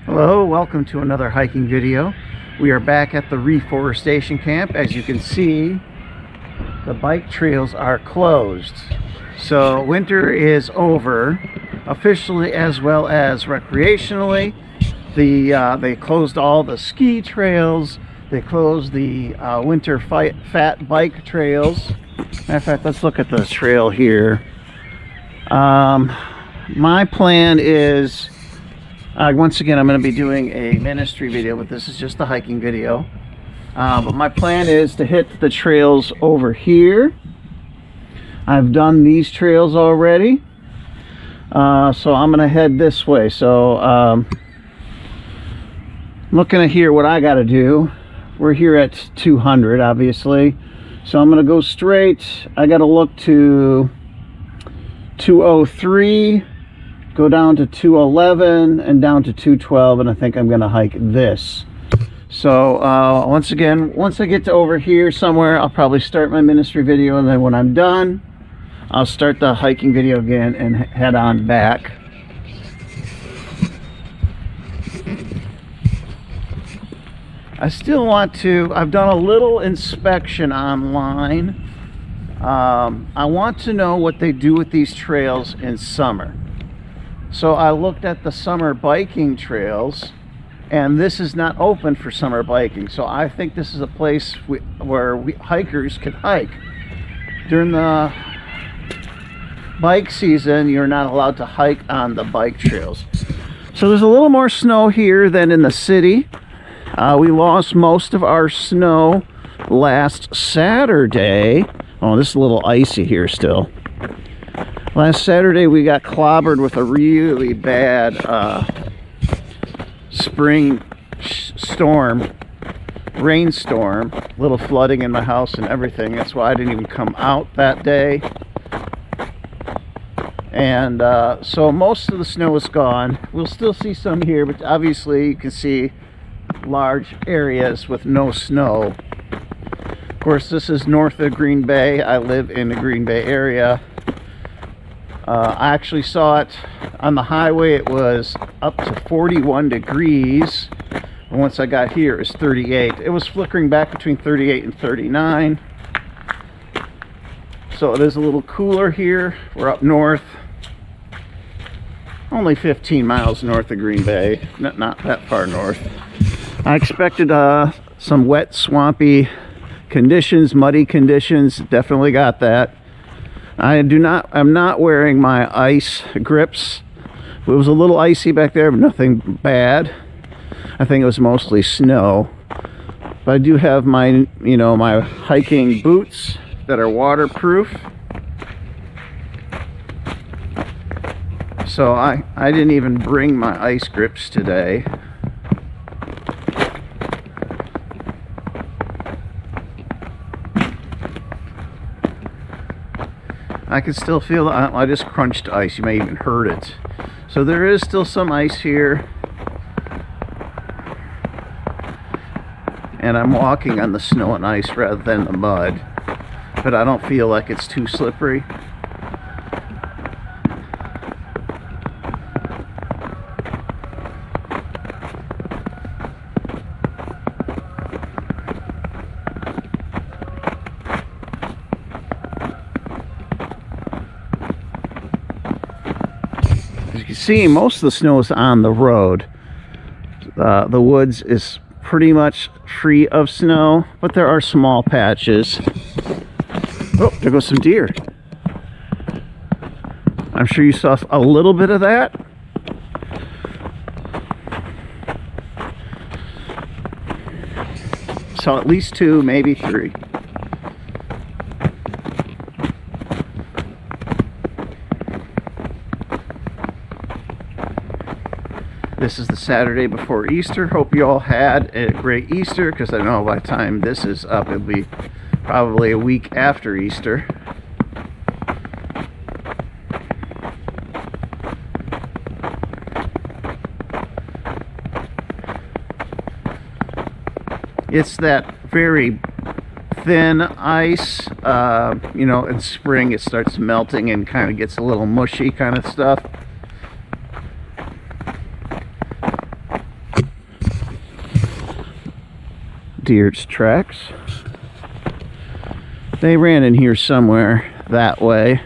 Hello, welcome to another hiking video. We are back at the Reforestation Camp. As you can see, the bike trails are closed. So winter is over, officially as well as recreationally. They closed all the ski trails. They closed the winter fat bike trails. Matter of fact, let's look at the trail here. My plan is, once again, I'm going to be doing a ministry video, but this is just a hiking video. But my plan is to hit the trails over here. I've done these trails already. So I'm going to head this way. So looking at here what I got to do. We're here at 200, obviously. So I'm going to go straight. I got to look to 203. Go down to 211 and down to 212, and I think I'm gonna hike this. So once again, once I get to over here somewhere, I'll probably start my ministry video, and then when I'm done, I'll start the hiking video again and head on back. I still want to, I've done a little inspection online. I want to know what they do with these trails in summer. So I looked at the summer biking trails, and this is not open for summer biking. So I think this is a place where hikers can hike. During the bike season, you're not allowed to hike on the bike trails. So there's a little more snow here than in the city. We lost most of our snow last Saturday. Oh, this is a little icy here still. Last Saturday we got clobbered with a really bad spring storm, rainstorm, little flooding in my house and everything. That's why I didn't even come out that day. And so most of the snow is gone. We'll still see some here, but obviously you can see large areas with no snow. Of course, this is north of Green Bay. I live in the Green Bay area. I actually saw it on the highway. It was up to 41 degrees. And once I got here, it was 38. It was flickering back between 38 and 39. So it is a little cooler here. We're up north. Only 15 miles north of Green Bay. Not that far north. I expected some wet, swampy conditions, muddy conditions. Definitely got that. I'm not wearing my ice grips. It was a little icy back there, but nothing bad. I think it was mostly snow. But I do have my, my hiking boots that are waterproof. So I didn't even bring my ice grips today. I can still feel, I just crunched ice. You may even heard it. So there is still some ice here. And I'm walking on the snow and ice rather than the mud. But I don't feel like it's too slippery. See, most of the snow is on the road. The woods is pretty much free of snow, but there are small patches. Oh, there goes some deer. I'm sure you saw a little bit of that. Saw at least 2, maybe 3. This is the Saturday before Easter. Hope you all had a great Easter, because I know by the time this is up, it'll be probably a week after Easter. It's that very thin ice. You know, in spring it starts melting and kind of gets a little mushy kind of stuff. Deer's tracks. They ran in here somewhere that way.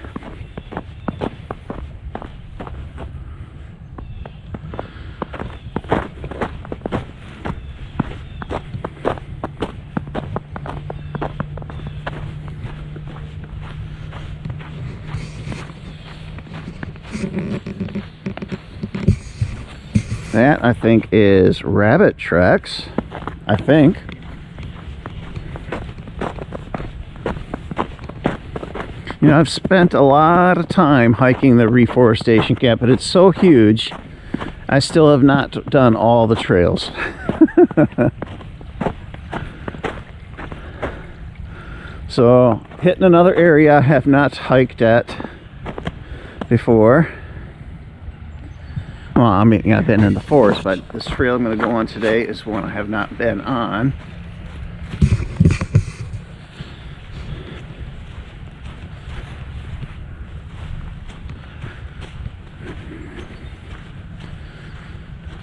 That, I think, is rabbit tracks. I think. You know, I've spent a lot of time hiking the reforestation camp, but it's so huge, I still have not done all the trails. So, hitting another area I have not hiked at before. Well, I mean, I've been in the forest, but this trail I'm going to go on today is one I have not been on.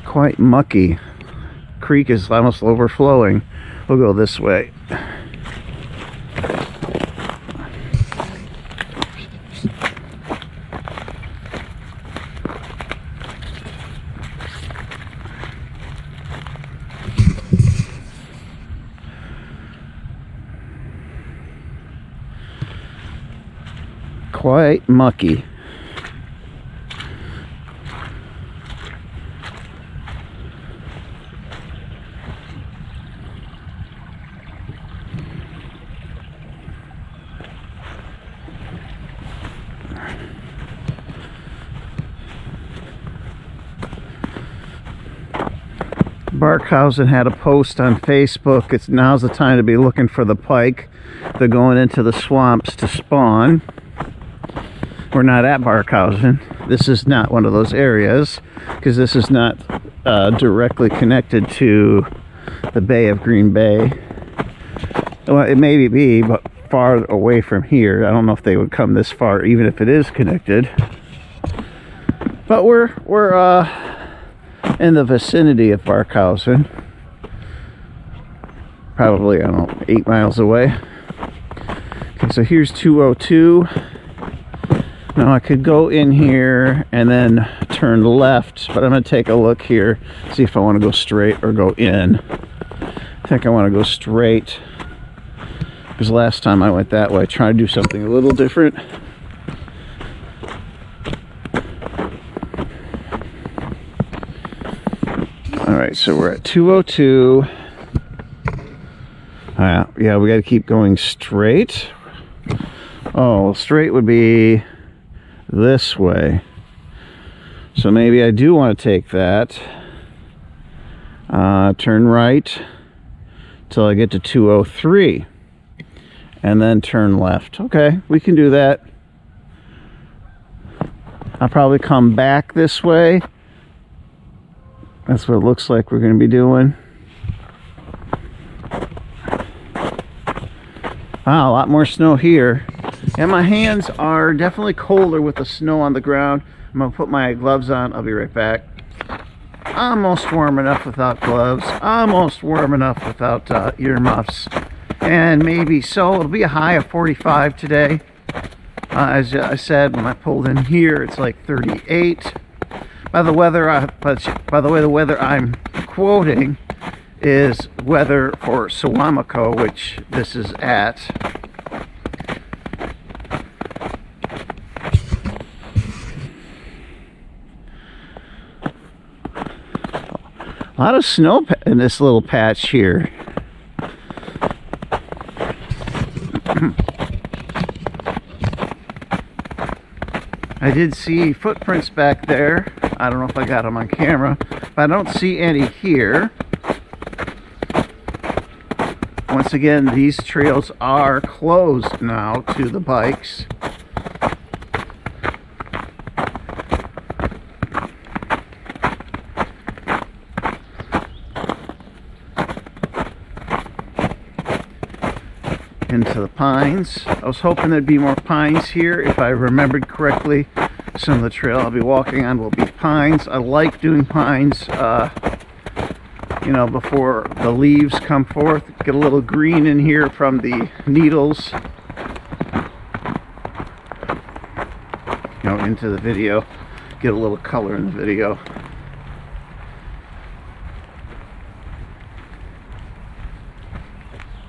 Quite mucky. Creek is almost overflowing. We'll go this way. Quite mucky. Barkhausen had a post on Facebook. It's now's the time to be looking for the pike. They're going into the swamps to spawn. We're not at Barkhausen. This is not one of those areas because this is not directly connected to the Bay of Green Bay. Well, it may be, but far away from here. I don't know if they would come this far, even if it is connected. But we're in the vicinity of Barkhausen. Probably, I don't know, 8 miles away. Okay, so here's 202. Now I could go in here and then turn left, but I'm going to take a look here, see if I want to go straight or go in. I think I want to go straight, because last time I went that way, I tried to do something a little different. Alright, so we're at 202. Yeah, we got to keep going straight. Oh, well, straight would be this way. So maybe I do want to take that. Turn right till I get to 203. And then turn left. Okay, we can do that. I'll probably come back this way. That's what it looks like we're going to be doing. Wow, a lot more snow here. And my hands are definitely colder with the snow on the ground. I'm going to put my gloves on. I'll be right back. Almost warm enough without gloves. Almost warm enough without earmuffs. And maybe so. It'll be a high of 45 today. As I said, when I pulled in here, it's like 38. By the way, the weather I'm quoting is weather for Suamico, which this is at. A lot of snow in this little patch here. I did see footprints back there. I don't know if I got them on camera, but I don't see any here. Once again, these trails are closed now to the bikes. Into the pines. I was hoping there'd be more pines here. If I remembered correctly, some of the trail I'll be walking on will be pines. I like doing pines you know, before the leaves come forth. Get a little green in here from the needles, you know, into the video. Get a little color in the video.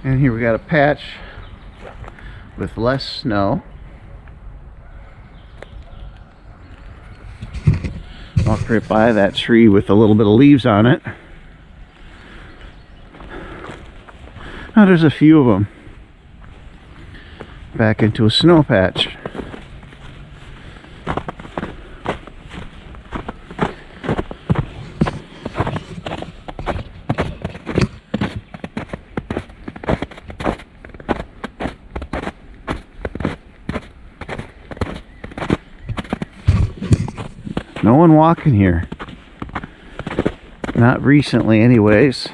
And here we got a patch with less snow. Walk right by that tree with a little bit of leaves on it. Oh, there's a few of them. Back into a snow patch. No one walking here. Not recently, anyways.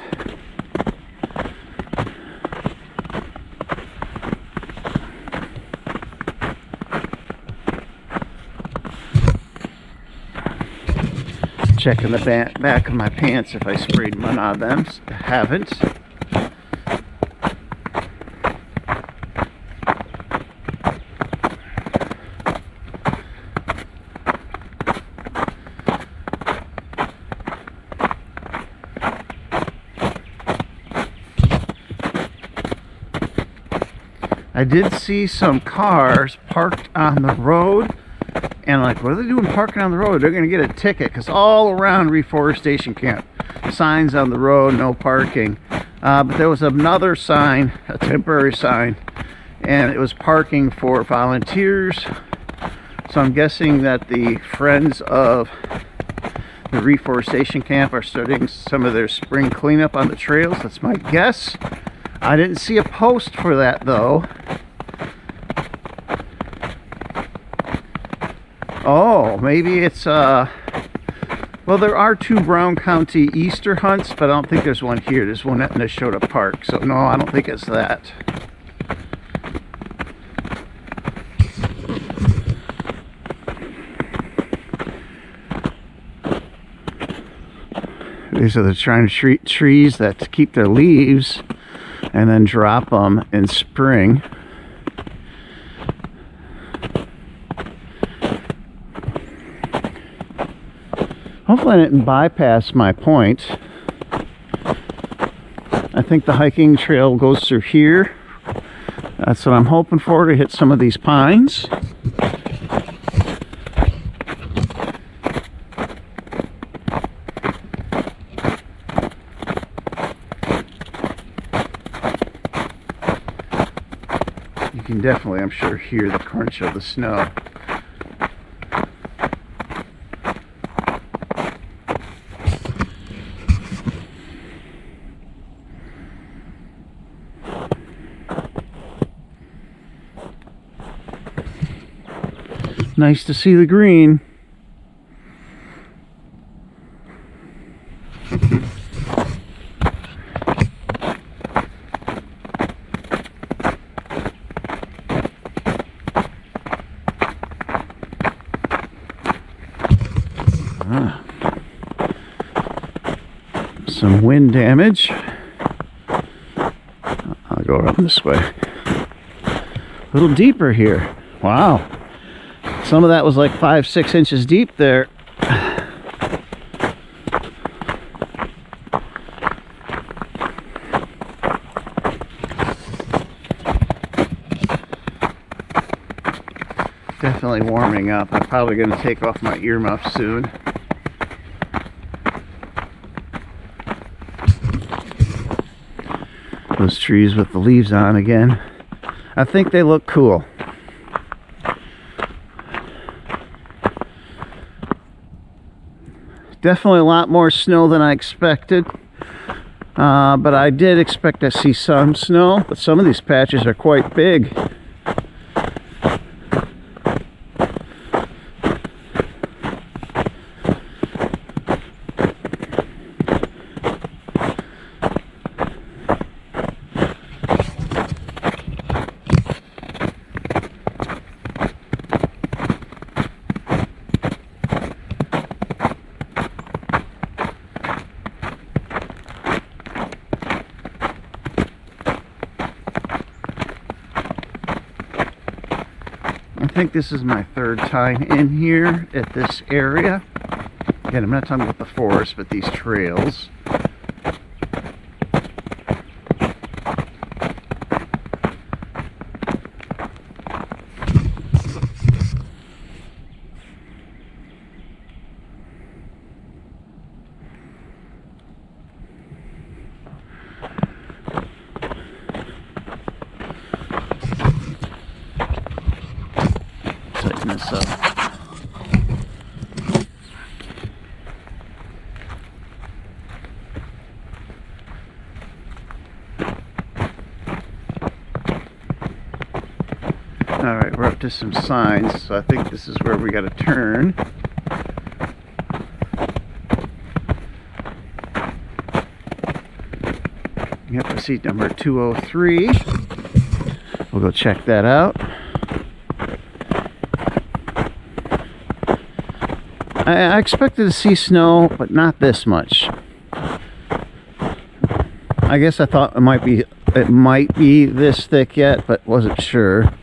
Checking the back of my pants if I sprayed mud on them. I haven't. I did see some cars parked on the road, and like, what are they doing parking on the road? They're going to get a ticket, because all around Reforestation Camp, signs on the road, no parking. But there was another sign, a temporary sign, and it was parking for volunteers. So I'm guessing that the friends of the Reforestation Camp are starting some of their spring cleanup on the trails. That's my guess. I didn't see a post for that though. Oh, maybe it's well, there are 2 Brown County Easter hunts, but I don't think there's one here. There's one at Neshota Park, so no, I don't think it's that. These are the trying to treat trees that keep their leaves and then drop them in spring. Hopefully I didn't bypass my point. I think the hiking trail goes through here. That's what I'm hoping for, to hit some of these pines. You can definitely, I'm sure, hear the crunch of the snow. Nice to see the green. Some wind damage. I'll go around this way. A little deeper here. Wow. Some of that was like 5-6 inches deep there. Definitely warming up. I'm probably going to take off my earmuffs soon. Those trees with the leaves on again. I think they look cool. Definitely a lot more snow than I expected. But I did expect to see some snow, but some of these patches are quite big. think this is my third time in here at this area. Again, I'm not talking about the forest, but these trails. Tighten this up. Alright, we're up to some signs, so I think this is where we got to turn. Yep, receipt number 203. We'll go check that out. I expected to see snow, but not this much. I guess I thought it might be this thick yet, but wasn't sure.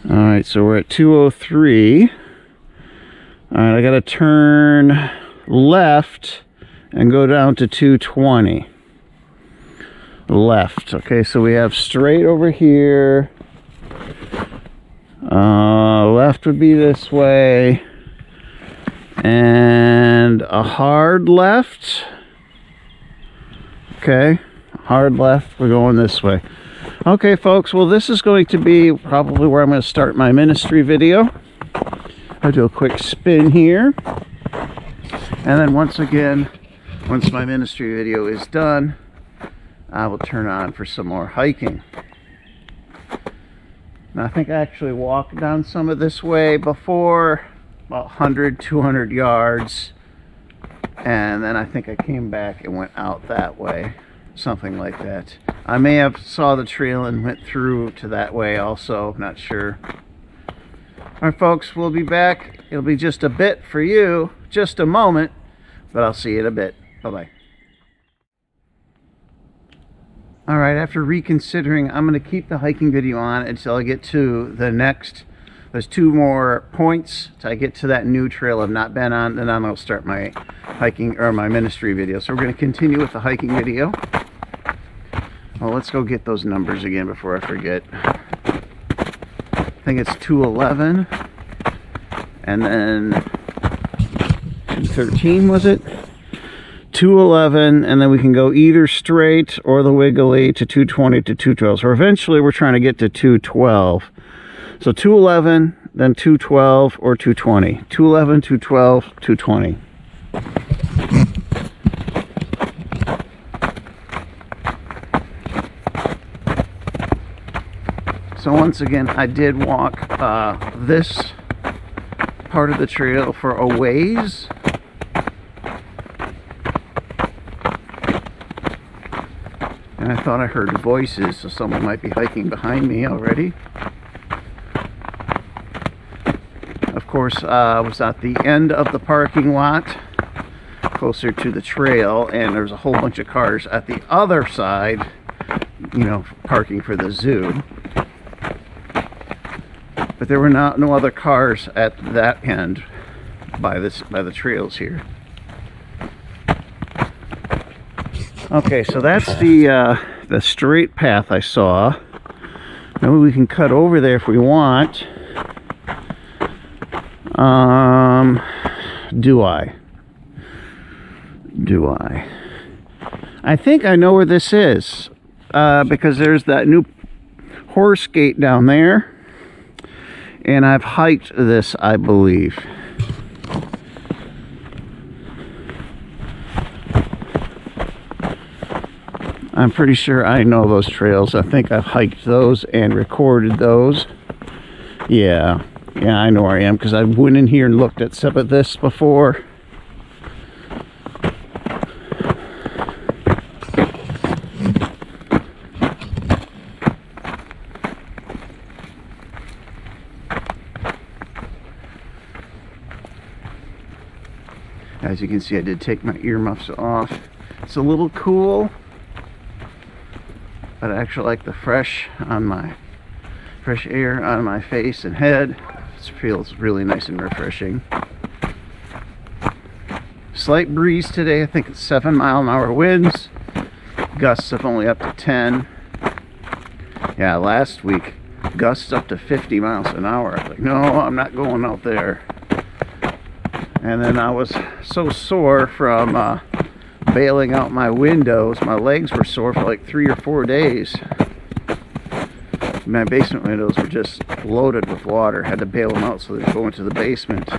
Alright, so we're at 203. Alright, I gotta turn left and go down to 220. Left. Okay, so we have straight over here. Left would be this way. And a hard left. Okay, hard left. We're going this way. Okay, folks, well, this is going to be probably where I'm going to start my ministry video. I'll do a quick spin here. And then once again, once my ministry video is done, I will turn on for some more hiking. Now, I think I actually walked down some of this way before, about 100, 200 yards. And then I think I came back and went out that way. Something like that. I may have saw the trail and went through to that way also, not sure. Alright, folks, we'll be back. It'll be just a bit for you, just a moment, but I'll see you in a bit. Bye-bye. Alright, after reconsidering, I'm going to keep the hiking video on until I get to the next. There's 2 more points till I get to that new trail I've not been on, and then I'll start my hiking or my ministry video. So we're going to continue with the hiking video. Well, let's go get those numbers again before I forget. I think it's 211 and then 213, was it? 211, and then we can go either straight or the wiggly to 220 to 212. So eventually we're trying to get to 212. So 211, then 212 or 220. 211, 212, 220. So once again, I did walk this part of the trail for a ways. And I thought I heard voices, so someone might be hiking behind me already. Of course, I was at the end of the parking lot, closer to the trail, and there's a whole bunch of cars at the other side, you know, parking for the zoo. But there were no other cars at that end by the trails here. Okay, so that's the straight path I saw. Maybe we can cut over there if we want. Do I? I think I know where this is, because there's that new horse gate down there. And I've hiked this, I believe. I'm pretty sure I know those trails. I think I've hiked those and recorded those. Yeah, I know where I am because I went in here and looked at some of this before. As you can see, I did take my earmuffs off It's a little cool, but I actually like the fresh air on my face and head. It feels really nice and refreshing. Slight breeze today. I think it's 7-mile-an-hour winds. Gusts of only up to 10. Yeah, last week gusts up to 50 miles an hour. I was like, no, I'm not going out there. And then I was so sore from bailing out my windows. My legs were sore for like 3 or 4 days. My basement windows were just loaded with water. Had to bail them out so they'd go into the basement.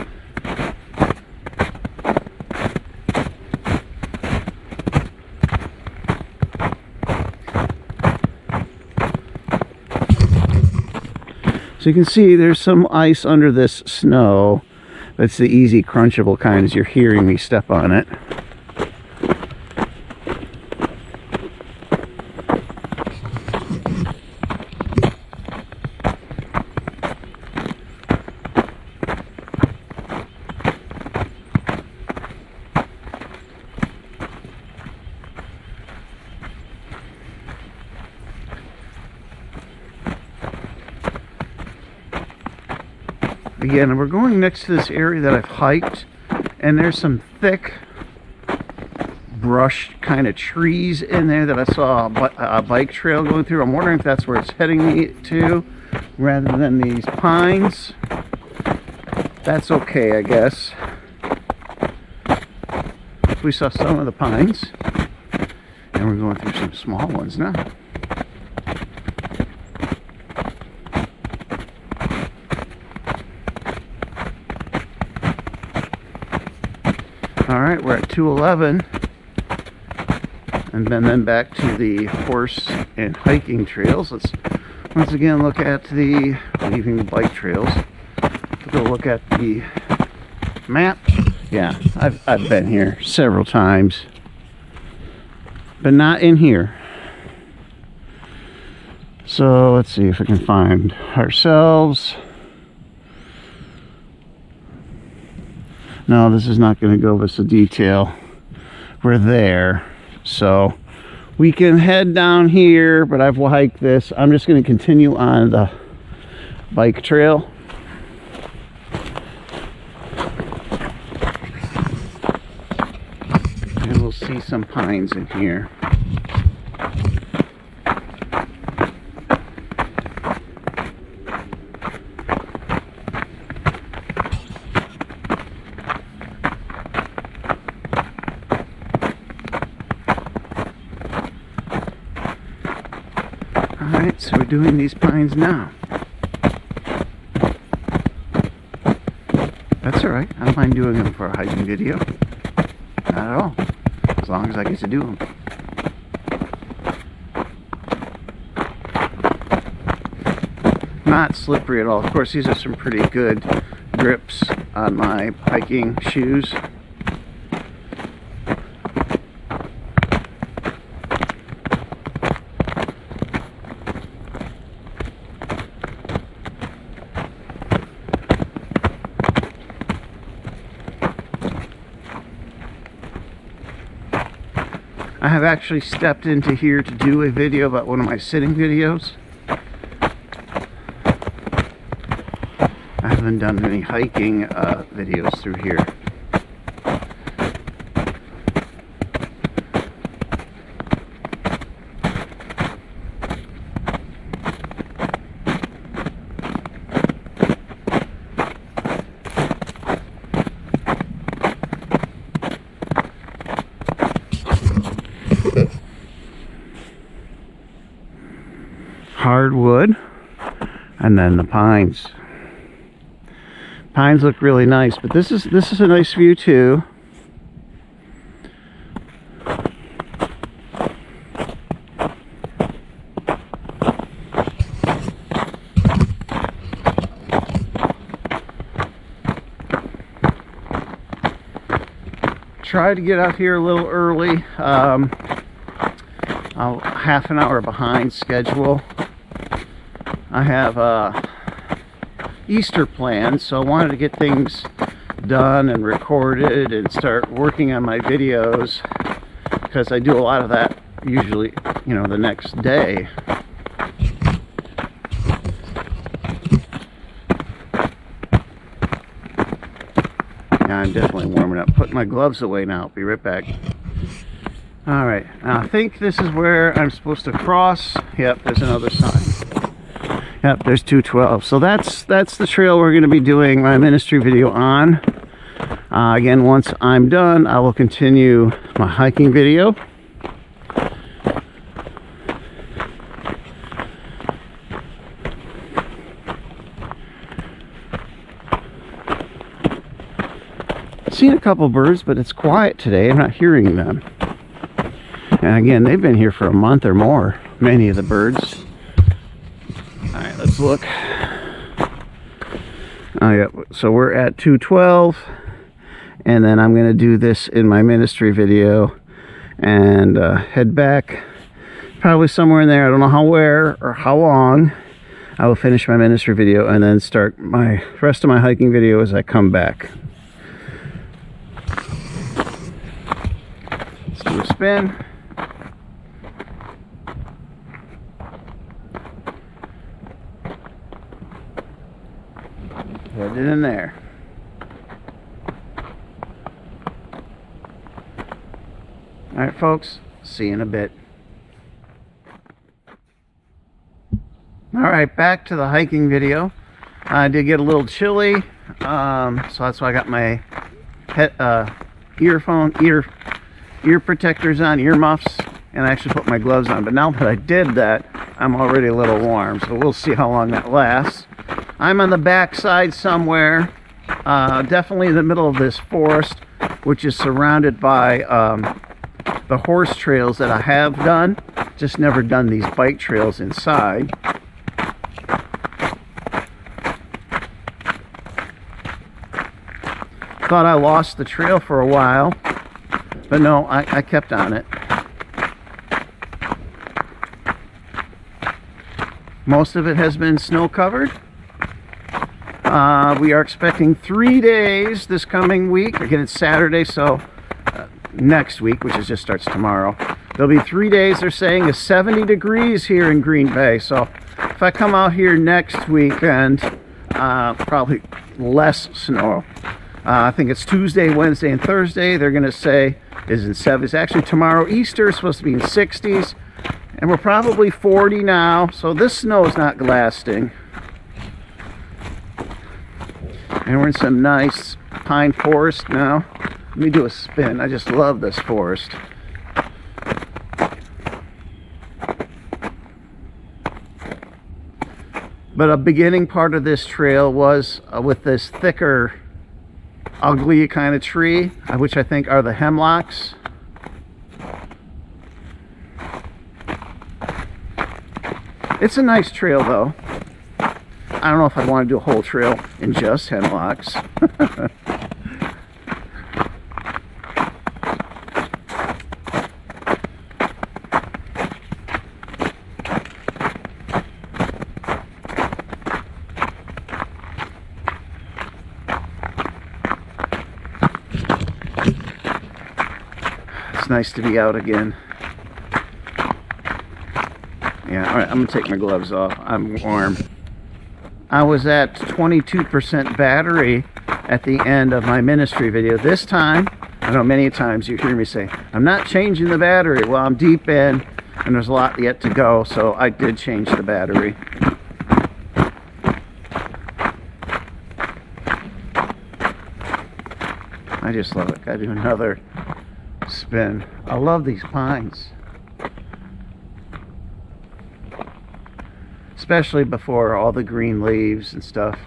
So you can see there's some ice under this snow. That's the easy crunchable kind, as you're hearing me step on it. Again, we're going next to this area that I've hiked, and there's some thick brush kind of trees in there that I saw a bike trail going through. I'm wondering if that's where it's heading me to rather than these pines. That's okay, I guess. We saw some of the pines, and we're going through some small ones now. Alright, we're at 211, and then back to the horse and hiking trails. Let's once again look at the leaving the bike trails. Let's go look at the map. Yeah, I've been here several times, but not in here. So let's see if we can find ourselves. No, this is not going to give us a detail. We're there, so we can head down here, but I've hiked this. I'm just going to continue on the bike trail. And we'll see some pines in here. Alright, so we're doing these pines now. That's alright, I don't mind doing them for a hiking video. Not at all. As long as I get to do them. Not slippery at all. Of course, these are some pretty good grips on my hiking shoes. I have actually stepped into here to do a video about one of my sitting videos. I haven't done any hiking videos through here. Hardwood, and then the pines. Pines look really nice, but this is a nice view too. Tried to get out here a little early. Half an hour behind schedule. I have Easter plans, so I wanted to get things done and recorded and start working on my videos, because I do a lot of that usually, you know, the next day. Yeah, I'm definitely warming up. Put my gloves away now. Be right back. All right, now I think this is where I'm supposed to cross. Yep, there's another sign. Yep, there's 212. So that's the trail we're going to be doing my ministry video on. Again, once I'm done, I will continue my hiking video. I've seen a couple birds, but it's quiet today. I'm not hearing them. And again, they've been here for a month or more, many of the birds. All right, let's look. Oh, yeah, so we're at 212, and then I'm going to do this in my ministry video and head back probably somewhere in there. I don't know where or how long. I will finish my ministry video and then start my rest of my hiking video as I come back. Let's do a spin. Headed in there. All right, folks, see you in a bit. All right, back to the hiking video. I did get a little chilly, so that's why I got my ear protectors on, earmuffs, and I actually put my gloves on. But now that I did that, I'm already a little warm, so we'll see how long that lasts. I'm on the back side somewhere, definitely in the middle of this forest, which is surrounded by the horse trails that I have done, just never done these bike trails inside. Thought I lost the trail for a while, but no, I kept on it. Most of it has been snow covered. We are expecting 3 days this coming week. Again, it's Saturday, so next week, which just starts tomorrow, there'll be 3 days. They're saying is 70 degrees here in Green Bay. So if I come out here next weekend, probably less snow. I think it's Tuesday, Wednesday, and Thursday. They're going to say is in 70s. Actually, tomorrow, Easter, is supposed to be in 60s. And we're probably 40 now. So this snow is not lasting. And we're in some nice pine forest now. Let me do a spin. I just love this forest. But a beginning part of this trail was with this thicker, ugly kind of tree, which I think are the hemlocks. It's a nice trail though. I don't know if I'd want to do a whole trail in just hemlocks. It's nice to be out again. Yeah, all right, I'm gonna take my gloves off. I'm warm. I was at 22% battery at the end of my ministry video. This time, I know many times you hear me say, I'm not changing the battery. Well, I'm deep in and there's a lot yet to go, so I did change the battery. I just love it. Gotta do another spin. I love these pines. Especially before all the green leaves and stuff.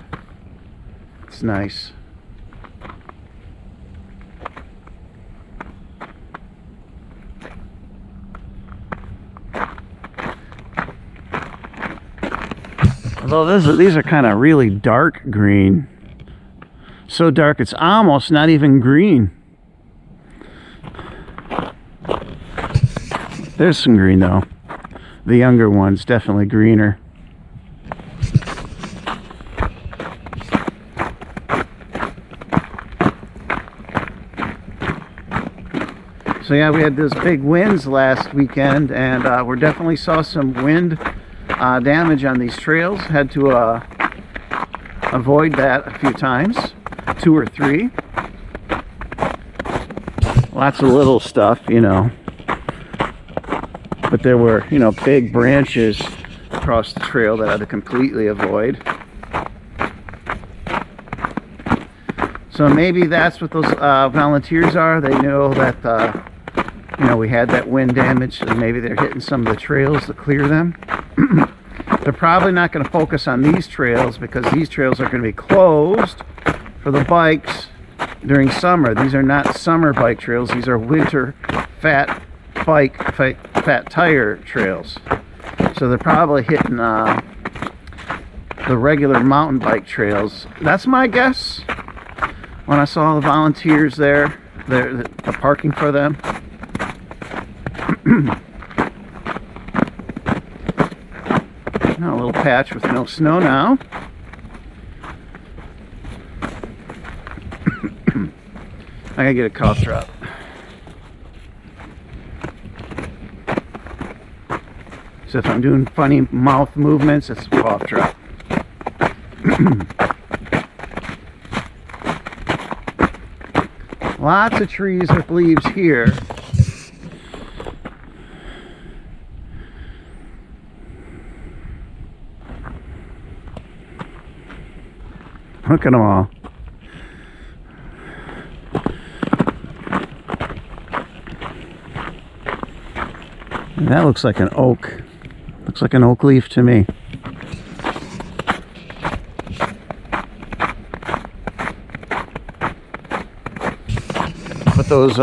It's nice. Although these are kind of really dark green. So dark it's almost not even green. There's some green though. The younger one's definitely greener. So yeah, we had those big winds last weekend, and we definitely saw some wind damage on these trails. Had to avoid that a few times, 2 or 3. Lots of little stuff, you know, but there were, you know, big branches across the trail that I had to completely avoid. So maybe that's what those volunteers are. They know that you know, we had that wind damage, so maybe they're hitting some of the trails to clear them. They're probably not going to focus on these trails because these trails are going to be closed for the bikes during summer. These are not summer bike trails. These are winter fat tire trails. So they're probably hitting the regular mountain bike trails. That's my guess. When I saw the volunteers there, the parking for them. Now a little patch with no snow now. I gotta get a cough drop. So if I'm doing funny mouth movements, it's a cough drop. Lots of trees with leaves here. Look at them all. And that looks like an oak. Looks like an oak leaf to me. But those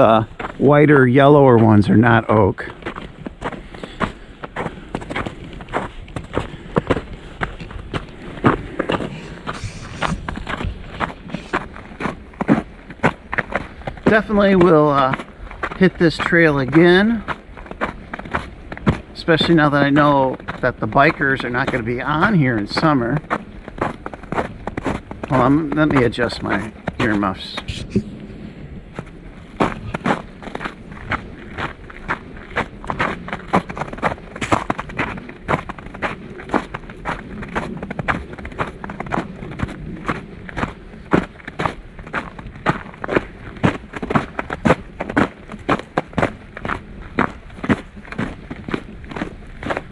whiter, yellower ones are not oak. Definitely will hit this trail again, especially now that I know that the bikers are not going to be on here in summer. Hold on, let me adjust my earmuffs.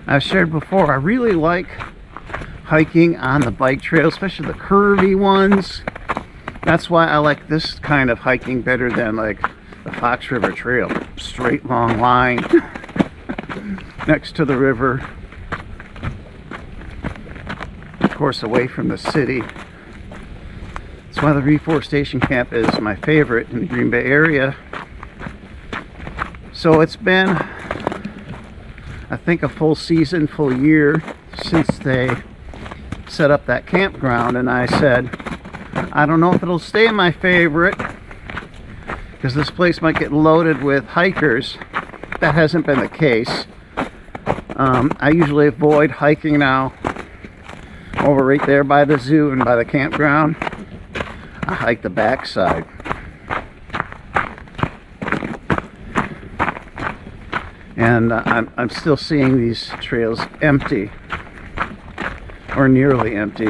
I've shared before, I really like hiking on the bike trail, especially the curvy ones. That's why I like this kind of hiking better than like the Fox River Trail. Straight long line next to the river. Of course, away from the city. That's why the Reforestation Camp is my favorite in the Green Bay area. So it's been, I think, a full season, full year since they set up that campground, and I said, I don't know if it'll stay my favorite because this place might get loaded with hikers. That hasn't been the case. I usually avoid hiking now over right there by the zoo and by the campground. I hike the backside. And I'm still seeing these trails empty, or nearly empty.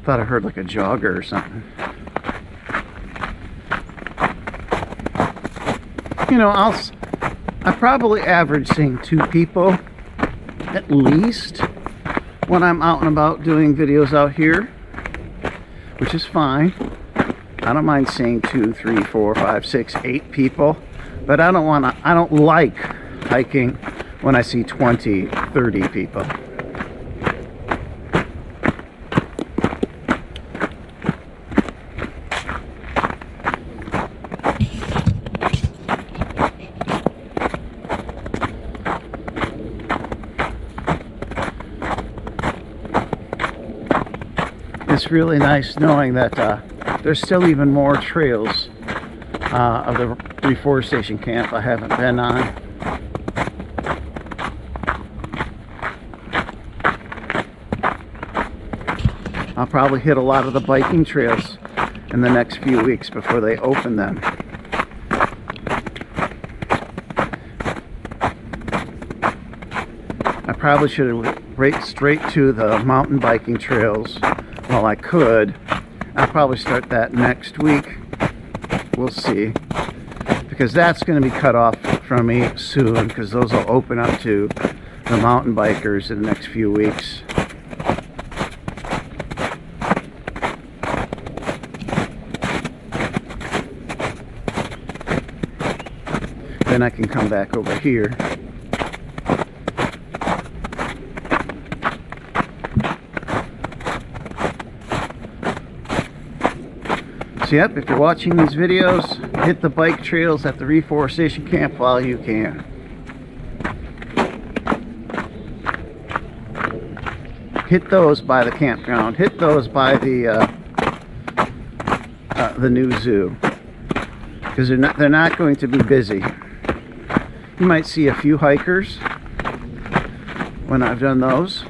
Thought I heard like a jogger or something. You know, I probably average seeing 2 people at least when I'm out and about doing videos out here, which is fine. I don't mind seeing 2, 3, 4, 5, 6, 8 people, but I don't like hiking when I see 20, 30 people. It's really nice knowing that there's still even more trails of the Reforestation Camp I haven't been on. I'll probably hit a lot of the biking trails in the next few weeks before they open them. I probably should have raced straight to the mountain biking trails while I could. I'll probably start that next week. We'll see. Because that's going to be cut off from me soon, because those will open up to the mountain bikers in the next few weeks. Then I can come back over here. So yep, if you're watching these videos, hit the bike trails at the Reforestation Camp while you can. Hit those by the campground. Hit those by the new zoo, because they're not going to be busy. You might see a few hikers when I've done those.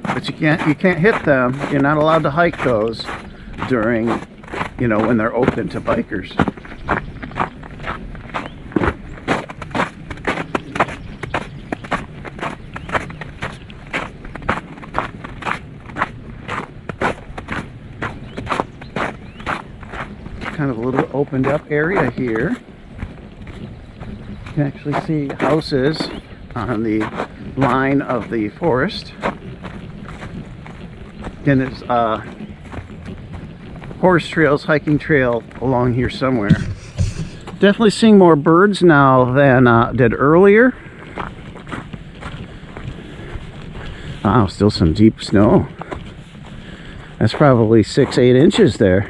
But you can't hit them. You're not allowed to hike those during, you know, when they're open to bikers. Kind of a little opened up area here. You can actually see houses on the line of the forest. Again, there's horse trails, hiking trail along here somewhere. Definitely seeing more birds now than did earlier. Wow, still some deep snow. That's probably 6-8 inches there.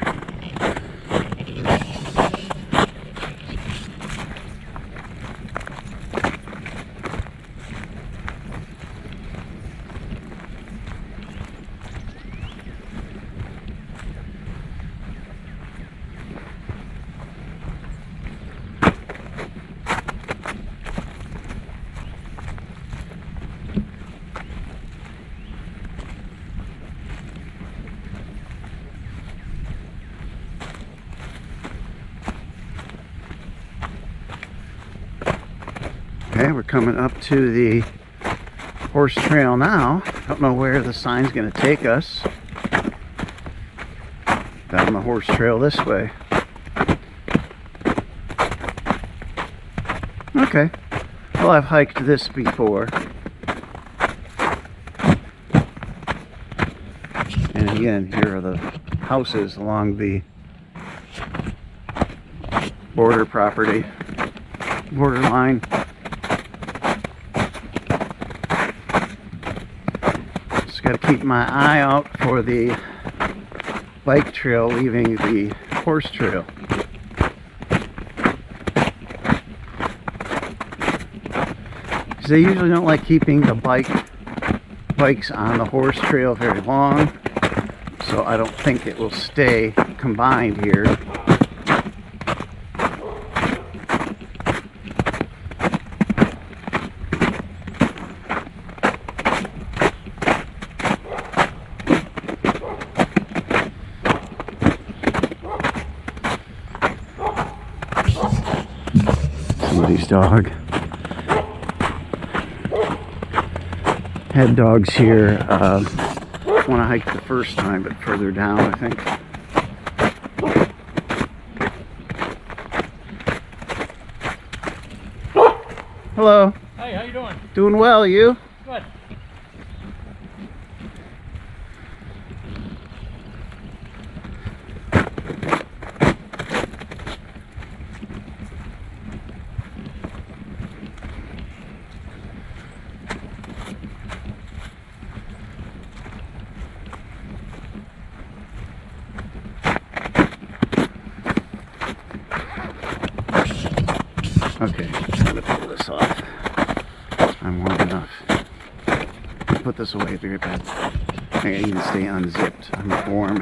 Okay, we're coming up to the horse trail now. Don't know where the sign's going to take us. Down the horse trail this way. Okay. Well, I've hiked this before. And again, here are the houses along the border property, borderline. Got to keep my eye out for the bike trail leaving the horse trail. Because they usually don't like keeping the bikes on the horse trail very long, so I don't think it will stay combined here. Somebody's dog. Had dogs here when I hiked the first time, but further down, I think. Hello. Hey, how you doing? Doing well, you? Good. Okay, I'm gonna pull this off. I'm warm enough. Put this away, be right back. I need to stay unzipped. I'm warm.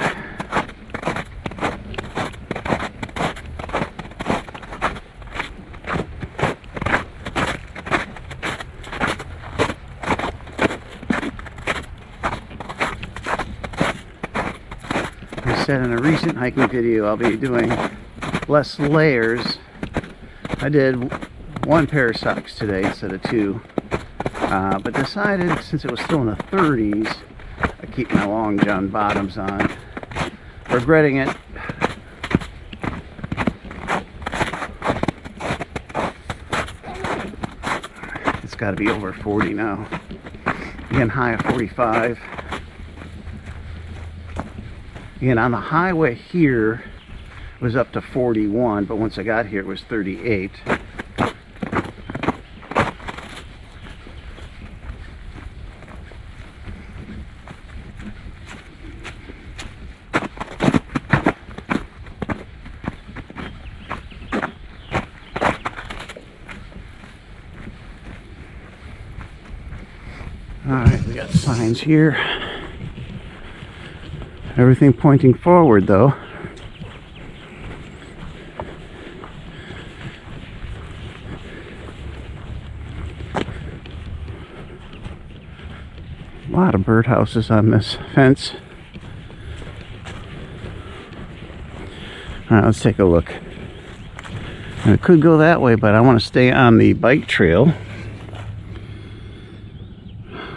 said in a recent hiking video, I'll be doing less layers. I did one pair of socks today instead of two, but decided since it was still in the 30s, I keep my long john bottoms on. Regretting it. It's got to be over 40 now. Again, high of 45. Again, on the highway here it was up to 41, but once I got here it was 38. Alright, we got signs here. Everything pointing forward though. A lot of birdhouses on this fence. Alright, let's take a look. And it could go that way, but I want to stay on the bike trail.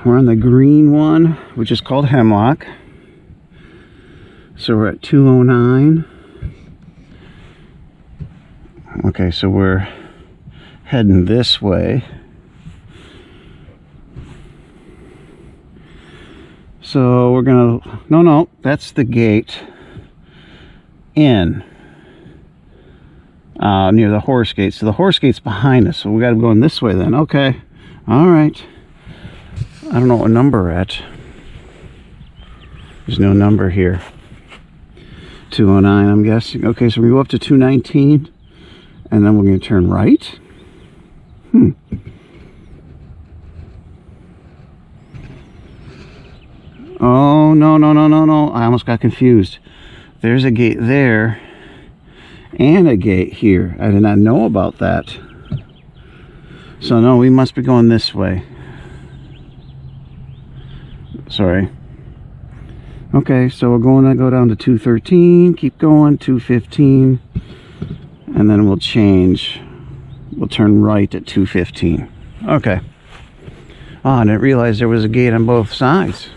We're on the green one, which is called Hemlock. So we're at 209. Okay, so we're heading this way. So we're gonna, no, that's the gate in, near the horse gate. So the horse gate's behind us, so we gotta go in this way then. Okay, all right. I don't know what number we're at. There's no number here. 209, I'm guessing. Okay, so we go up to 219, and then we're going to turn right. Oh, no. I almost got confused. There's a gate there, and a gate here. I did not know about that. So, no, we must be going this way. Sorry. Okay, so we're going to go down to 213, keep going, 215, and then we'll change. We'll turn right at 215. Okay. Oh, I didn't realize there was a gate on both sides.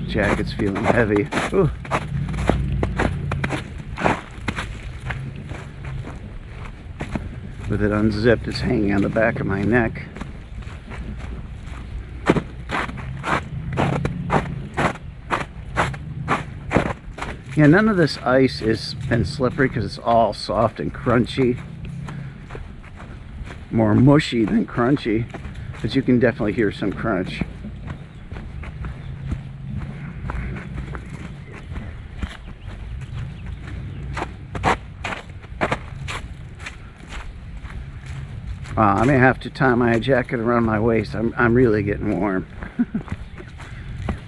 Jacket's feeling heavy. Ooh. With it unzipped, it's hanging on the back of my neck. Yeah, none of this ice has been slippery because it's all soft and crunchy. More mushy than crunchy, but you can definitely hear some crunch. I may have to tie my jacket around my waist. I'm really getting warm.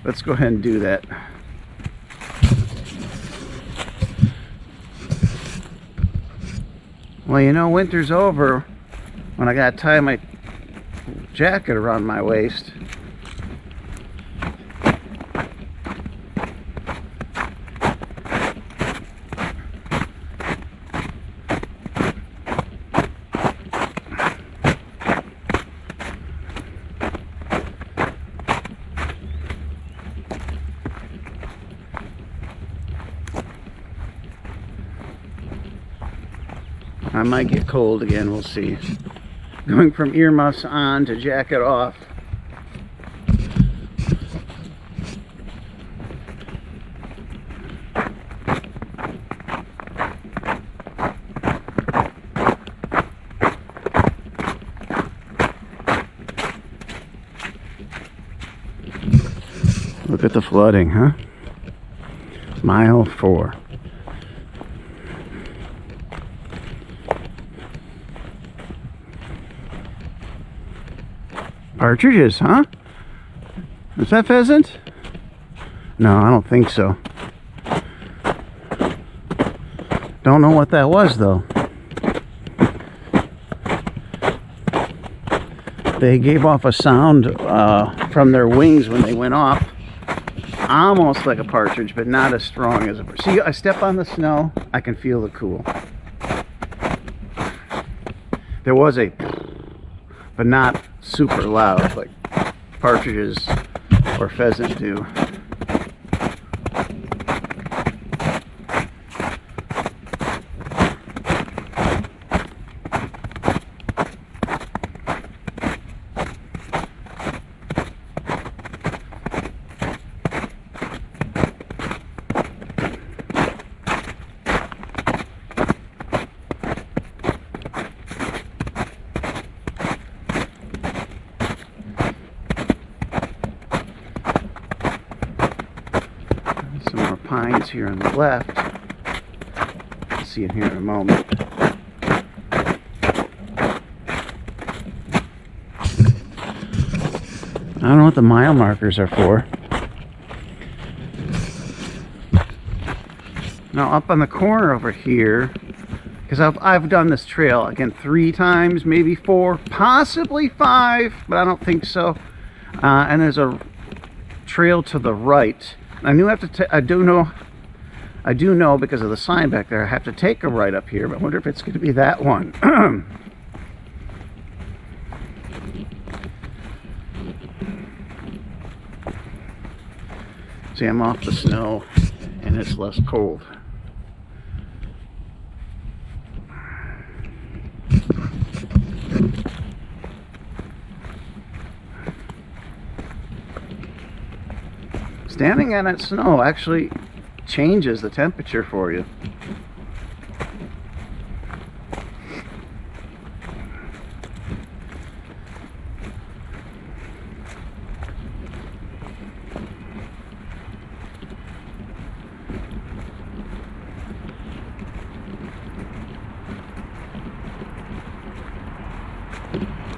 Let's go ahead and do that. Well, you know, winter's over when I gotta tie my jacket around my waist. I might get cold again, we'll see. Going from earmuffs on to jacket off. Look at the flooding, huh? Mile 4. Partridges, huh? Is that pheasant? No, I don't think so. Don't know what that was, though. They gave off a sound from their wings when they went off. Almost like a partridge, but not as strong as a partridge. See, I step on the snow, I can feel the cool. There was a, but not super loud like partridges or pheasant do. Some more pines here on the left. I'll see it here in a moment. I don't know what the mile markers are for. Now up on the corner over here, because I've done this trail again 3 times, maybe 4, possibly 5, but I don't think so. And there's a trail to the right. I do know because of the sign back there, I have to take a right up here, but I wonder if it's going to be that one. See, I'm off the snow and it's less cold. Standing on that snow actually changes the temperature for you.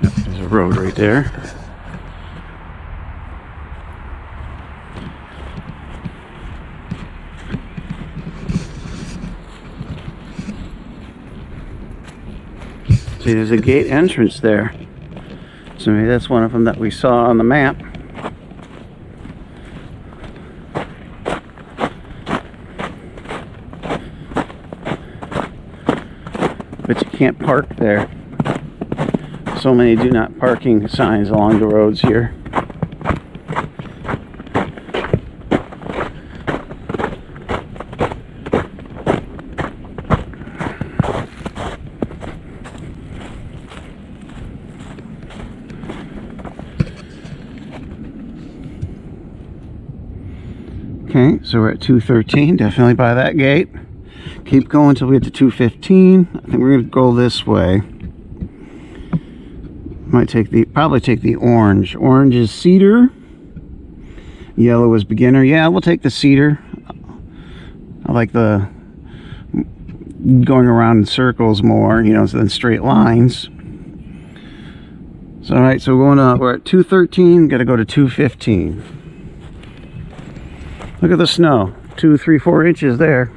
Yep, there's a road right there. See, there's a gate entrance there. So maybe that's one of them that we saw on the map. But you can't park there. So many do not parking signs along the roads here. Okay, so we're at 213, definitely by that gate. Keep going until we get to 215. I think we're going to go this way. Probably take the orange. Orange is cedar. Yellow is beginner. Yeah, we'll take the cedar. I like the going around in circles more, you know, than straight lines. So, all right, so we're at 213, got to go to 215. Look at the snow, 2, 3, 4 inches there.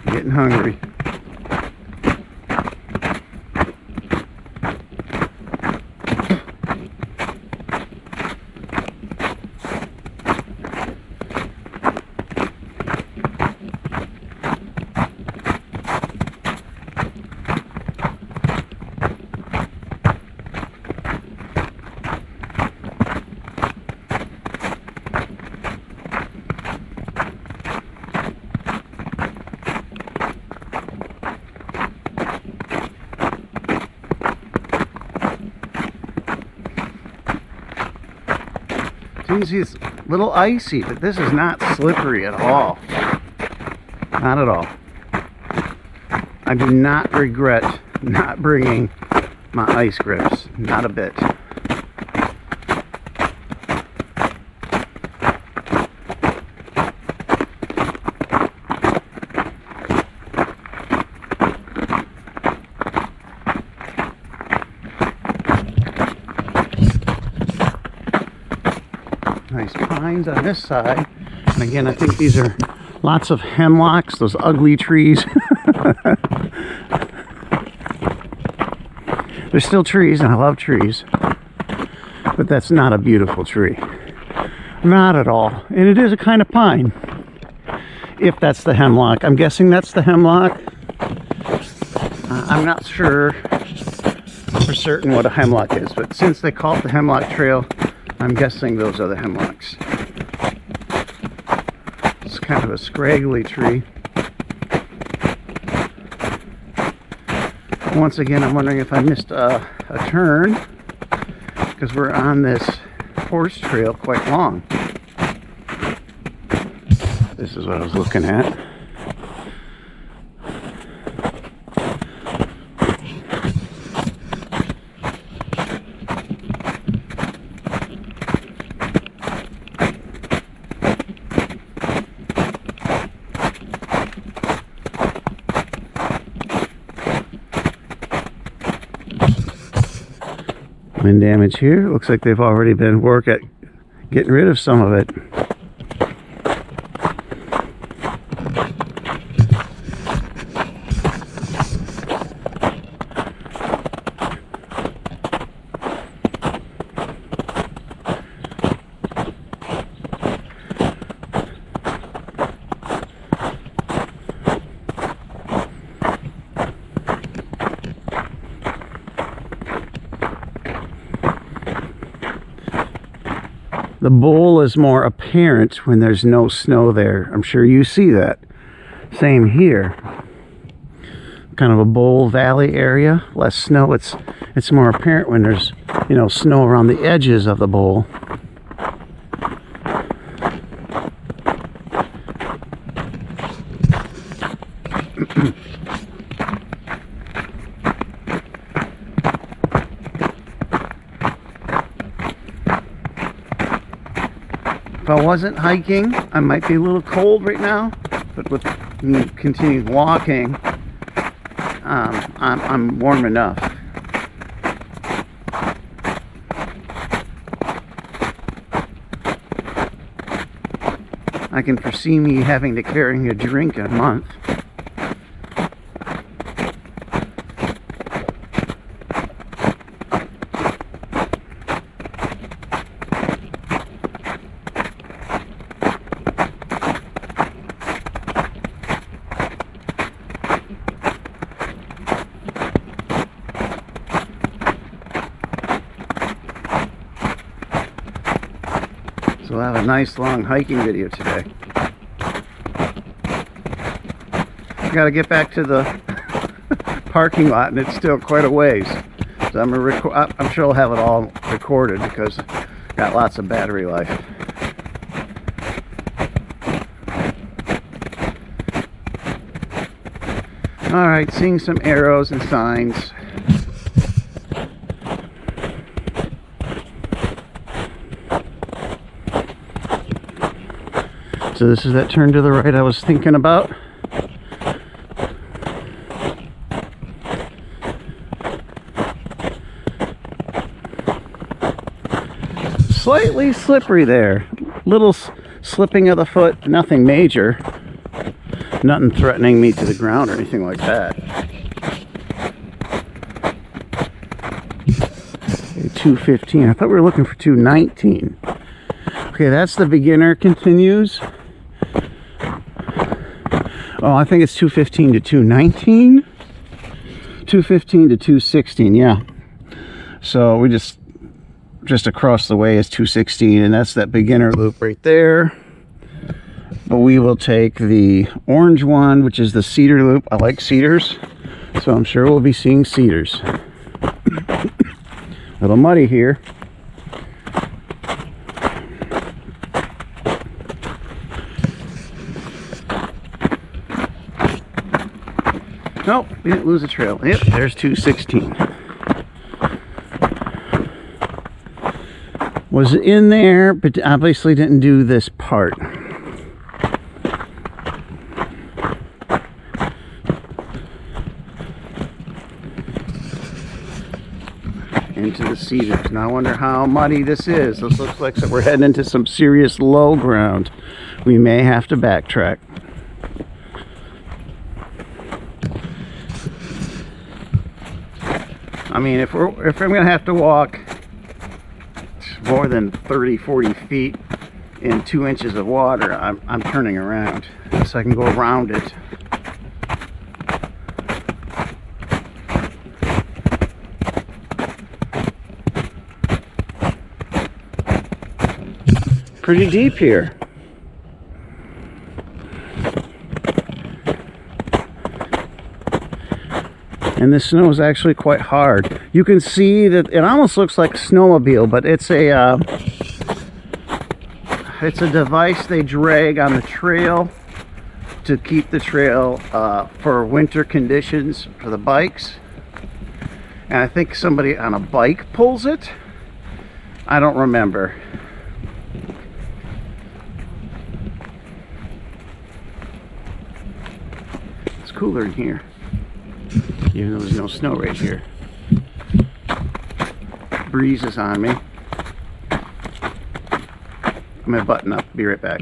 Getting hungry. Geez, it's a little icy, but this is not slippery at all. Not at all. I do not regret not bringing my ice grips. Not a bit. Nice pines on this side. And again, I think these are lots of hemlocks, those ugly trees. They're still trees, and I love trees. But that's not a beautiful tree. Not at all. And it is a kind of pine. If that's the hemlock. I'm guessing that's the hemlock. I'm not sure for certain what a hemlock is, but since they call it the Hemlock Trail, I'm guessing those are the hemlocks. It's kind of a scraggly tree. Once again, I'm wondering if I missed a turn, because we're on this horse trail quite long. This is what I was looking at. Wind damage here. Looks like they've already been work at getting rid of some of it. The bowl is more apparent when there's no snow there. I'm sure you see that. Same here. Kind of a bowl valley area, less snow. It's more apparent when there's, you know, snow around the edges of the bowl. If I wasn't hiking, I might be a little cold right now, but with me continuing walking, I'm warm enough. I can foresee me having to carry a drink in a month. So we'll have a nice long hiking video today. I gotta get back to the parking lot, and it's still quite a ways. So I'm sure I'll have it all recorded because I've got lots of battery life. Alright, seeing some arrows and signs. So this is that turn to the right I was thinking about. Slightly slippery there. Little slipping of the foot, nothing major. Nothing threatening me to the ground or anything like that. Okay, 215. I thought we were looking for 219. Okay, that's the beginner continues. Oh, I think it's 215 to 219. 215 to 216, yeah. So we just across the way is 216, and that's that beginner loop right there. But we will take the orange one, which is the cedar loop. I like cedars, so I'm sure we'll be seeing cedars. A little muddy here. Nope, we didn't lose a trail. Yep, there's 216. Was in there, but obviously didn't do this part. Into the cedars. Now I wonder how muddy this is. This looks like we're heading into some serious low ground. We may have to backtrack. I mean, if I'm gonna have to walk more than 30-40 feet in 2 inches of water, I'm turning around so I can go around it. Pretty deep here. And the snow is actually quite hard. You can see that it almost looks like a snowmobile, but it's a device they drag on the trail to keep the trail for winter conditions for the bikes. And I think somebody on a bike pulls it. I don't remember. It's cooler in here, even though there's no snow right here. Breeze is on me. I'm gonna button up, be right back.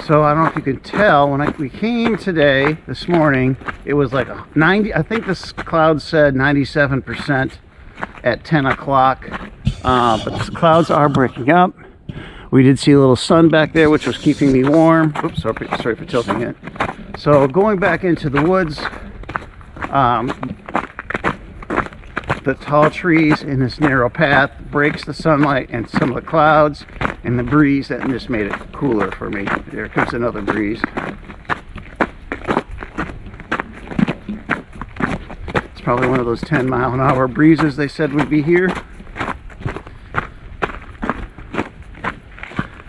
So I don't know if you can tell, when we came today, this morning, it was like 90, I think this cloud said 97% at 10 o'clock, but the clouds are breaking up. We did see a little sun back there, which was keeping me warm. Oops, sorry for tilting it. So going back into the woods, the tall trees in this narrow path breaks the sunlight and some of the clouds and the breeze that just made it cooler for me. There comes another breeze. It's probably one of those 10-mile-an-hour breezes they said would be here.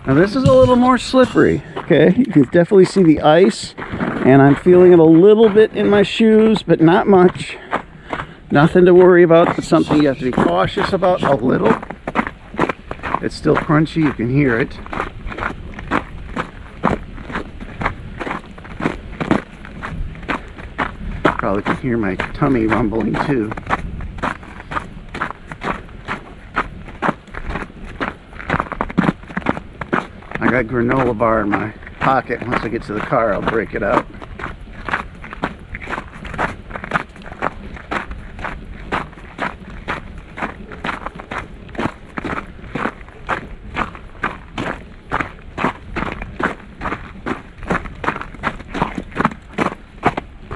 Now this is a little more slippery, okay? You can definitely see the ice, and I'm feeling it a little bit in my shoes, but not much. Nothing to worry about, but something you have to be cautious about a little. It's still crunchy, you can hear it. Probably can hear my tummy rumbling too. I got granola bar in my pocket. Once I get to the car, I'll break it out.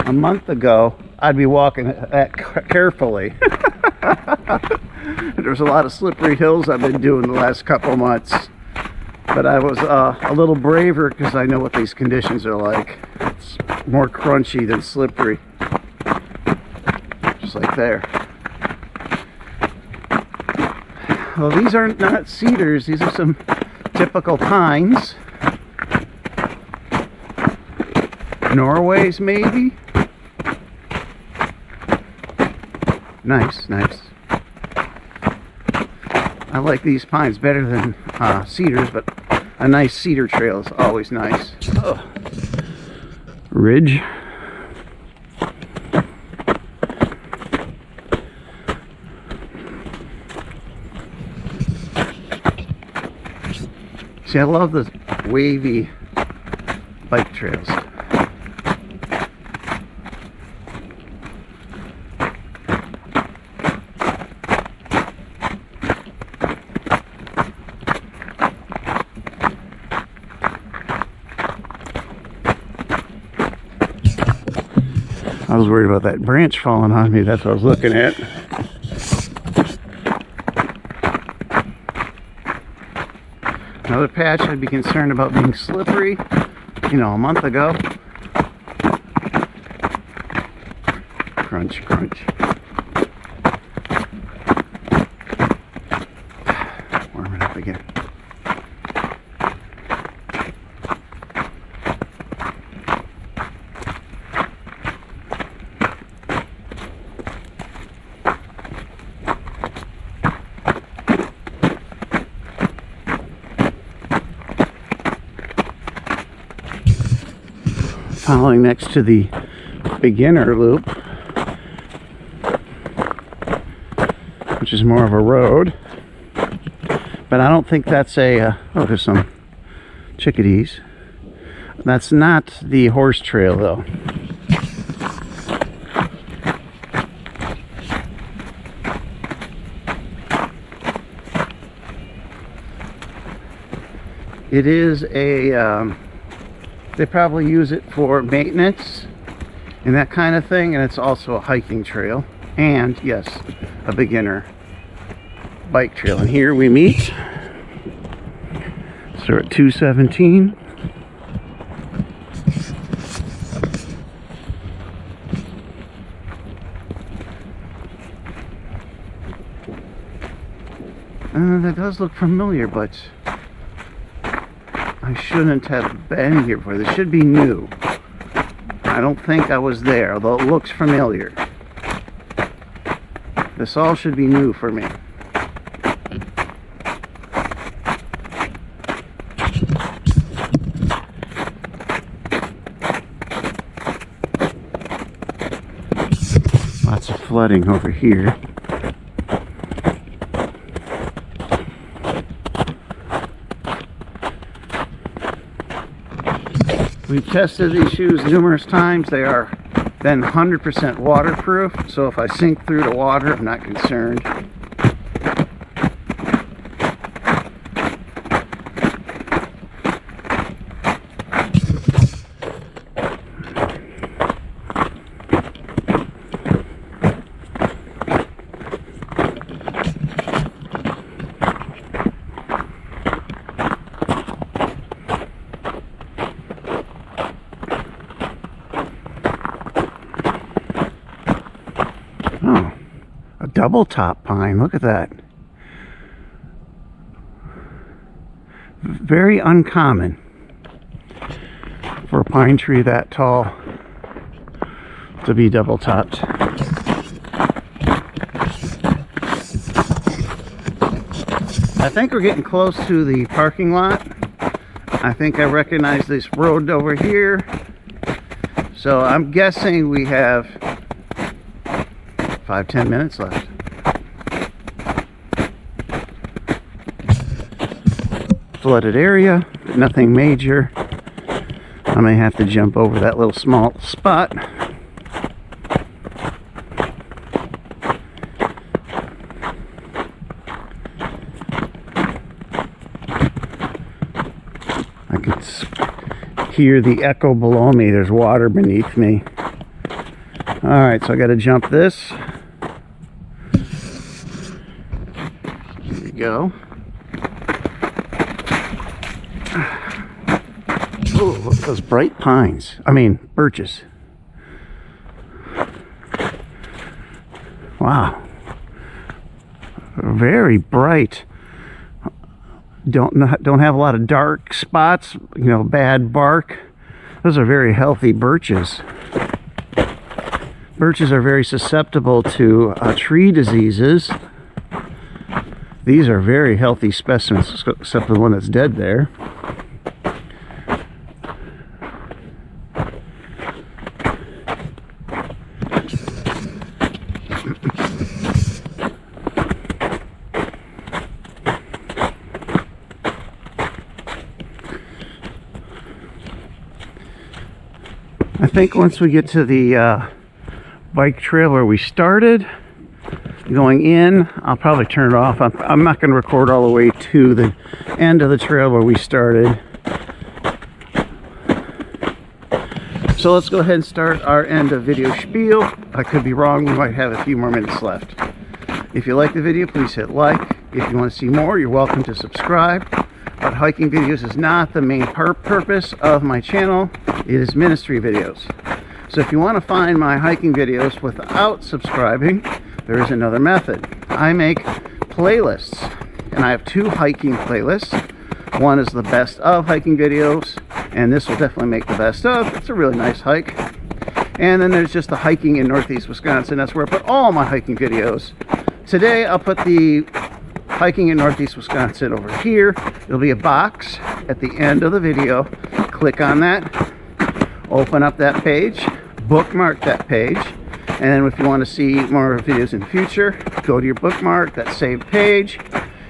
A month ago, I'd be walking that carefully. There's a lot of slippery hills I've been doing the last couple months. But I was a little braver because I know what these conditions are like. It's more crunchy than slippery. Just like there. Well, these are not cedars. These are some typical pines. Norways, maybe? Nice, nice. I like these pines better than cedars, but a nice cedar trail is always nice. Oh. Ridge. See, I love the wavy bike trails. I was worried about that branch falling on me. That's what I was looking at. Another patch I'd be concerned about being slippery, you know, a month ago. Crunch, crunch. Warm it up again. following next to the beginner loop, which is more of a road. But I don't think that's a, oh, there's some chickadees. That's not the horse trail though. It is a, they probably use it for maintenance and that kind of thing, and it's also a hiking trail, and yes, a beginner bike trail. And here we meet. So we're at 217. That does look familiar, but I shouldn't have been here before. This should be new. I don't think I was there, although it looks familiar. This all should be new for me. Lots of flooding over here. We've tested these shoes numerous times. They are then 100% waterproof, so if I sink through the water, I'm not concerned. Oh, a double top pine. Look at that. Very uncommon for a pine tree that tall to be double topped. I think we're getting close to the parking lot. I think I recognize this road over here. So I'm guessing we have 5-10 minutes left. Flooded area, but nothing major. I may have to jump over that little small spot. I can hear the echo below me. There's water beneath me. Alright, so I got to jump this. Here we go. Oh, look at those bright pines. I mean, birches. Wow. Very bright. Don't have a lot of dark spots, you know, bad bark. Those are very healthy birches. Birches are very susceptible to tree diseases. These are very healthy specimens, except for the one that's dead there. I think once we get to the bike trail where we started, going in, I'll probably turn it off. I'm not going to record all the way to the end of the trail where we started. So let's go ahead and start our end of video spiel. I could be wrong, we might have a few more minutes left. If you like the video, please hit like. If you want to see more, you're welcome to subscribe. But hiking videos is not the main purpose of my channel. It is ministry videos. So if you want to find my hiking videos without subscribing, there is another method. I make playlists, and I have 2 hiking playlists. One is the best of hiking videos, and this will definitely make the best of. It's a really nice hike. And then there's just the hiking in Northeast Wisconsin. That's where I put all my hiking videos. Today I'll put the hiking in Northeast Wisconsin over here. There'll be a box at the end of the video. Click on that. Open up that page, bookmark that page, and then if you want to see more videos in the future, go to your bookmark, that saved page,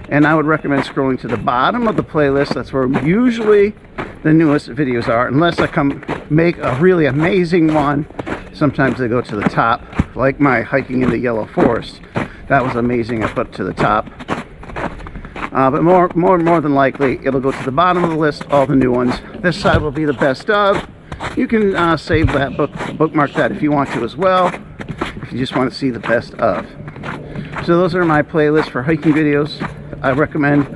and I would recommend scrolling to the bottom of the playlist. That's where usually the newest videos are, unless I come make a really amazing one. Sometimes they go to the top, like my hiking in the yellow forest. That was amazing. I put it to the top. But more than likely, it'll go to the bottom of the list, all the new ones. This side will be the best of. You can save that bookmark that if you want to as well, if you just want to see the best of. So those are my playlists for hiking videos. I recommend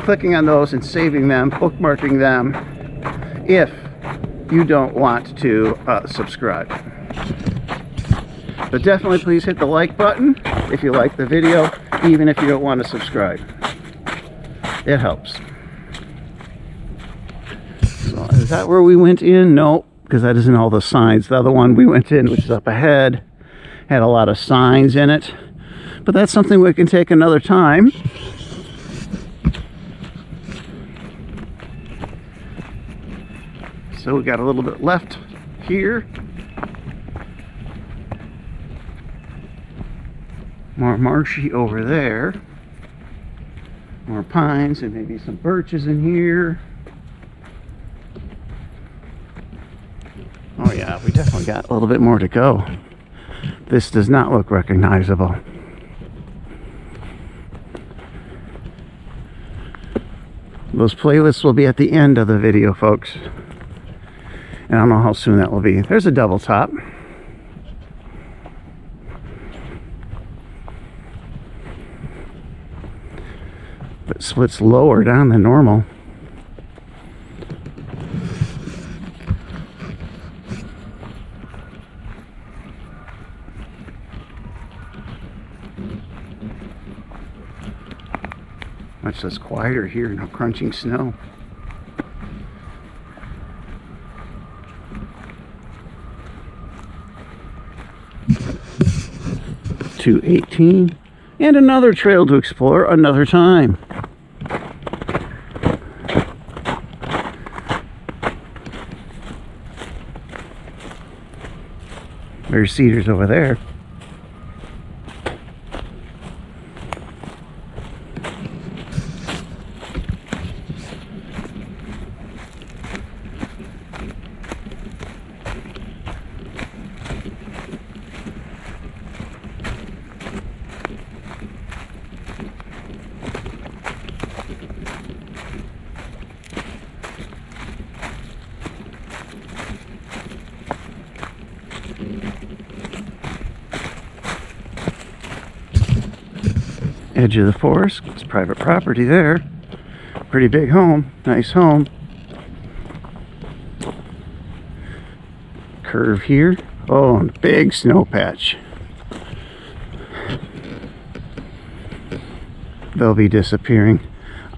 clicking on those and saving them, bookmarking them, if you don't want to subscribe. But definitely please hit the like button if you like the video, even if you don't want to subscribe. It helps. So is that where we went in? No, because that isn't all the signs. The other one we went in, which is up ahead, had a lot of signs in it. But that's something we can take another time. So we got a little bit left here. More marshy over there. More pines and maybe some birches in here. Oh yeah, we definitely got a little bit more to go. This does not look recognizable. Those playlists will be at the end of the video, folks. And I don't know how soon that will be. There's a double top. But splits lower down than normal. Much less quieter here, no crunching snow. .218 and another trail to explore another time. There's cedars over there. Edge of the forest. It's private property there. Pretty big home. Nice home. Curve here. Oh, and a big snow patch. They'll be disappearing.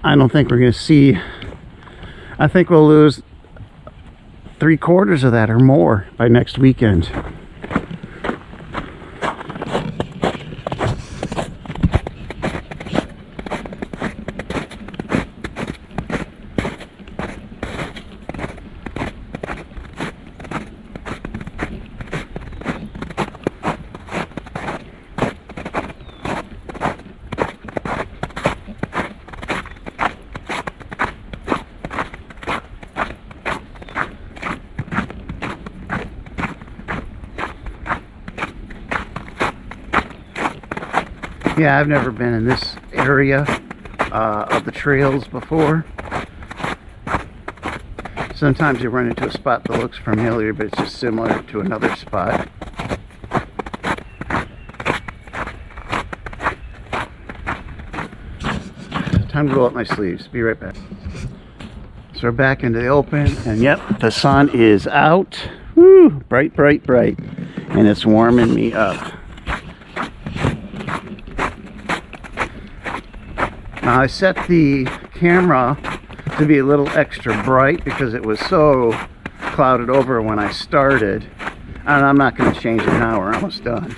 I don't think we're going to see. I think we'll lose 3/4 of that or more by next weekend. Yeah, I've never been in this area of the trails before. Sometimes you run into a spot that looks familiar, but it's just similar to another spot. Time to roll up my sleeves. Be right back. So we're back into the open, and yep, the sun is out. Woo, bright, bright, bright. And it's warming me up. Now I set the camera to be a little extra bright because it was so clouded over when I started. And I'm not going to change it now, we're almost done.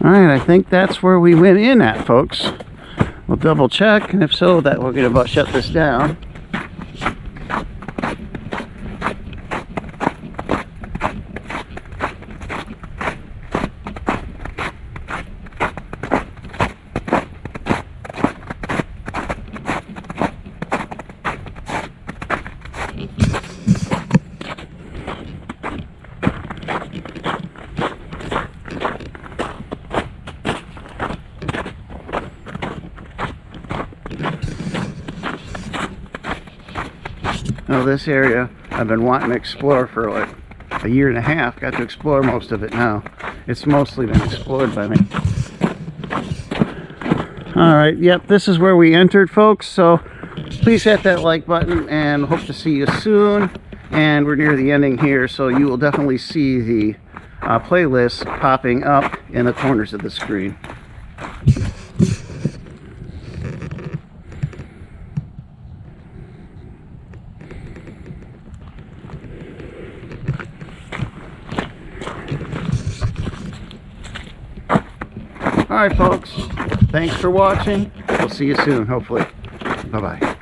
All right, I think that's where we went in at, folks. We'll double check, and if so, that we're gonna about shut this down. Now this area I've been wanting to explore for like a year and a half. Got to explore most of it now. It's mostly been explored by me. Alright, yep, this is where we entered, folks. So please hit that like button and hope to see you soon. And we're near the ending here, so you will definitely see the playlist popping up in the corners of the screen. All right, folks, thanks for watching. We'll see you soon, hopefully. Bye-bye.